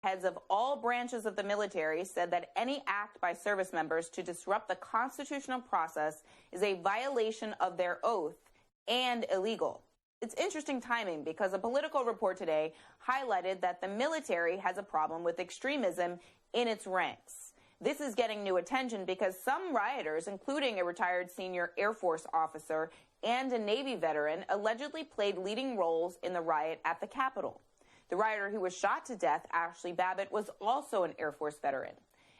heads of all branches of the military said that any act by service members to disrupt the constitutional process is a violation of their oath and illegal. It's interesting timing because a Politico report today highlighted that the military has a problem with extremism in its ranks. This is getting new attention because some rioters, including a retired senior Air Force officer and a Navy veteran, allegedly played leading roles in the riot at the Capitol. The rioter who was shot to death, Ashley Babbitt, was also an Air Force veteran.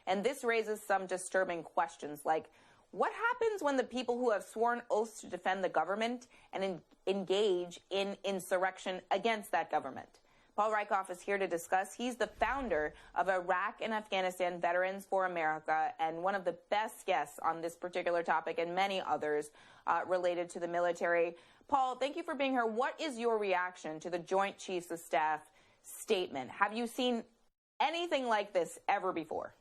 And this raises some disturbing questions like, what happens when the people who have sworn oaths to defend the government and engage in insurrection against that government? Paul Rieckhoff is here to discuss. He's the founder of Iraq and Afghanistan Veterans for America and one of the best guests on this particular topic and many others related to the military. Paul, thank you for being here. What is your reaction to the Joint Chiefs of Staff statement? Have you seen anything like this ever before?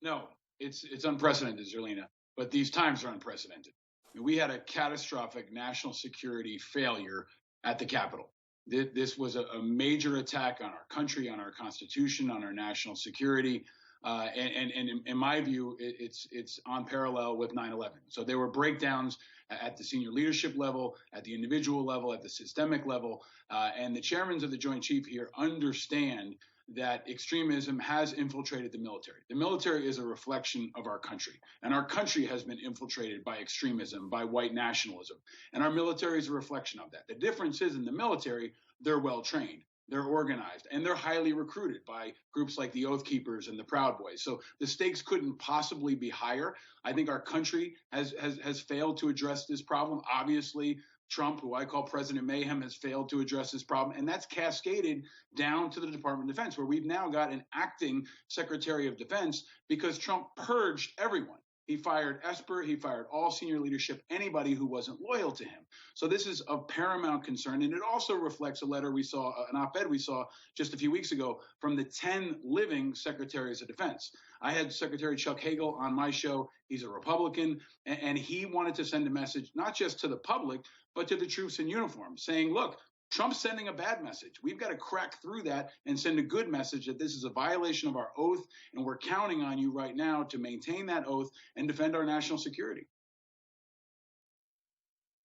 No, it's unprecedented, Zerlina, but these times are unprecedented. We had a catastrophic national security failure at the Capitol. This was a major attack on our country, on our Constitution, on our national security. And in my view, it's on parallel with 9/11. So there were breakdowns at the senior leadership level, at the individual level, at the systemic level. And the chairmen of the Joint Chief here understand that extremism has infiltrated the military. The military is a reflection of our country, and our country has been infiltrated by extremism, by white nationalism, and our military is a reflection of that. The difference is in the military, they're well trained, they're organized, and they're highly recruited by groups like the Oath Keepers and the Proud Boys. So the stakes couldn't possibly be higher. I think our country has failed to address this problem. Obviously, Trump, who I call President Mayhem, has failed to address this problem. And that's cascaded down to the Department of Defense, where we've now got an acting Secretary of Defense because Trump purged everyone. He fired Esper. He fired all senior leadership, anybody who wasn't loyal to him. So this is of paramount concern. And it also reflects a letter we saw, an op-ed we saw just a few weeks ago from the 10 living Secretaries of Defense. I had Secretary Chuck Hagel on my show. He's a Republican, and he wanted to send a message, not just to the public, but to the troops in uniform, saying, look, Trump's sending a bad message. We've got to crack through that and send a good message that this is a violation of our oath, and we're counting on you right now to maintain that oath and defend our national security.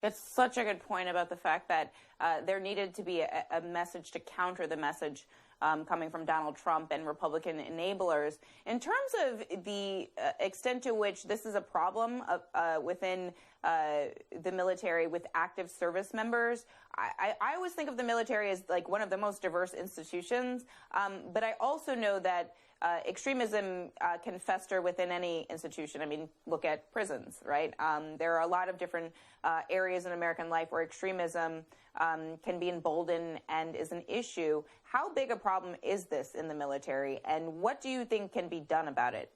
It's such a good point about the fact that there needed to be a message to counter the message coming from Donald Trump and Republican enablers. In terms of the extent to which this is a problem within the military with active service members, I always think of the military as like one of the most diverse institutions, but I also know that extremism can fester within any institution. I mean, look at prisons, right? There are a lot of different areas in American life where extremism can be emboldened and is an issue. How big a problem is this in the military, and what do you think can be done about it?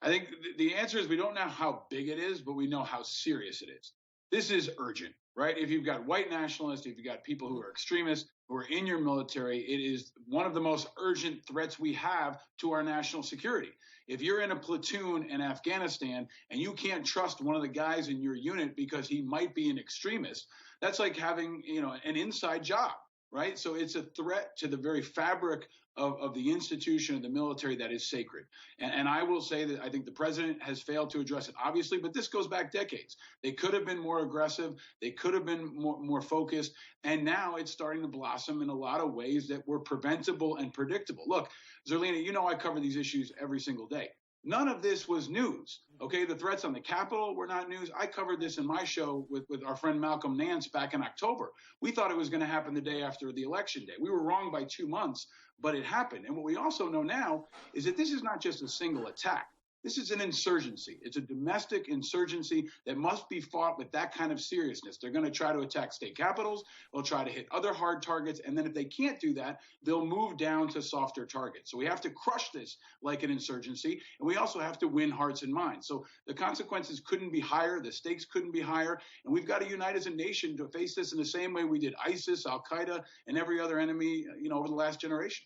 I think the answer is we don't know how big it is, but we know how serious it is. This is urgent, right? If you've got white nationalists, if you've got people who are extremists, who are in your military, it is one of the most urgent threats we have to our national security. If you're in a platoon in Afghanistan and you can't trust one of the guys in your unit because he might be an extremist, that's like having, an inside job, right? So it's a threat to the very fabric of the institution of the military that is sacred. And I will say that I think the president has failed to address it, obviously, but this goes back decades. They could have been more aggressive. They could have been more focused. And now it's starting to blossom in a lot of ways that were preventable and predictable. Look, Zerlina, I cover these issues every single day. None of this was news. Okay, the threats on the Capitol were not news. I covered this in my show with our friend Malcolm Nance back in October. We thought it was going to happen the day after the election day. We were wrong by 2 months, but it happened. And what we also know now is that this is not just a single attack. This is an insurgency. It's a domestic insurgency that must be fought with that kind of seriousness. They're going to try to attack state capitals. They'll try to hit other hard targets. And then if they can't do that, they'll move down to softer targets. So we have to crush this like an insurgency. And we also have to win hearts and minds. So the consequences couldn't be higher. The stakes couldn't be higher. And we've got to unite as a nation to face this in the same way we did ISIS, Al-Qaeda, and every other enemy, over the last generation.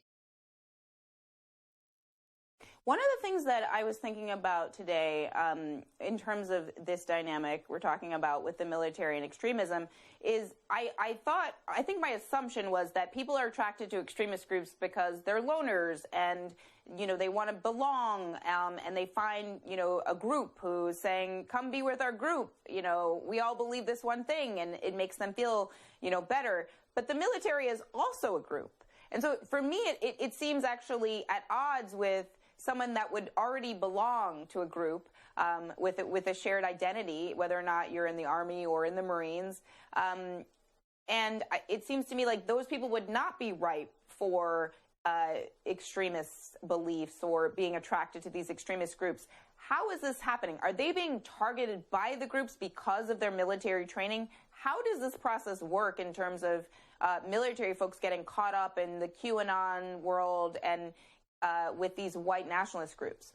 One of the things that I was thinking about today, in terms of this dynamic we're talking about with the military and extremism, is I think my assumption was that people are attracted to extremist groups because they're loners and, they want to belong, and they find, a group who's saying, come be with our group. We all believe this one thing, and it makes them feel, better. But the military is also a group. And so for me, it seems actually at odds with someone that would already belong to a group, with a shared identity, whether or not you're in the Army or in the Marines. And it seems to me like those people would not be ripe for extremist beliefs or being attracted to these extremist groups. How is this happening? Are they being targeted by the groups because of their military training? How does this process work in terms of military folks getting caught up in the QAnon world and with these white nationalist groups?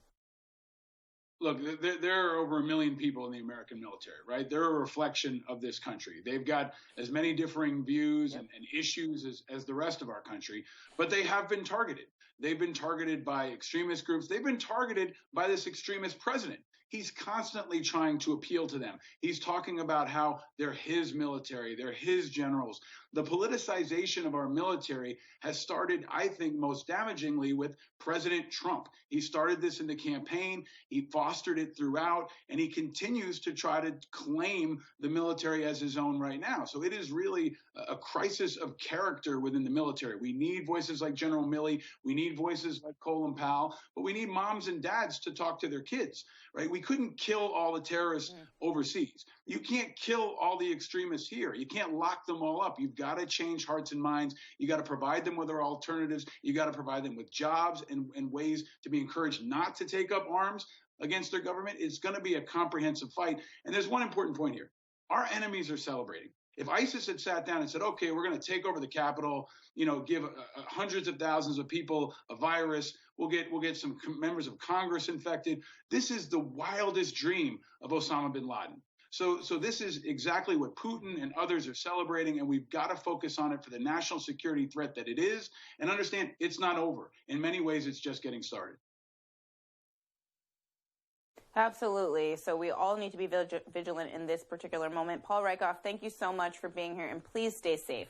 Look, there are over 1 million people in the American military, right? They're a reflection of this country. They've got as many differing views and issues as the rest of our country, but they have been targeted. They've been targeted by extremist groups. They've been targeted by this extremist president. He's constantly trying to appeal to them. He's talking about how they're his military, they're his generals. The politicization of our military has started, I think, most damagingly with President Trump. He started this in the campaign, he fostered it throughout, and he continues to try to claim the military as his own right now. So it is really a crisis of character within the military. We need voices like General Milley, we need voices like Colin Powell, but we need moms and dads to talk to their kids, right? We couldn't kill all the terrorists overseas. You can't kill all the extremists here. You can't lock them all up. You've got to change hearts and minds. You got to provide them with their alternatives. You got to provide them with jobs and ways to be encouraged not to take up arms against their government. It's going to be a comprehensive fight. And there's one important point here. Our enemies are celebrating. If ISIS had sat down and said, okay, we're going to take over the Capitol, give hundreds of thousands of people a virus, we'll get some members of Congress infected. This is the wildest dream of Osama bin Laden. So this is exactly what Putin and others are celebrating, and we've got to focus on it for the national security threat that it is, and understand it's not over. In many ways, it's just getting started. Absolutely. So we all need to be vigilant in this particular moment. Paul Rieckhoff, thank you so much for being here, and please stay safe.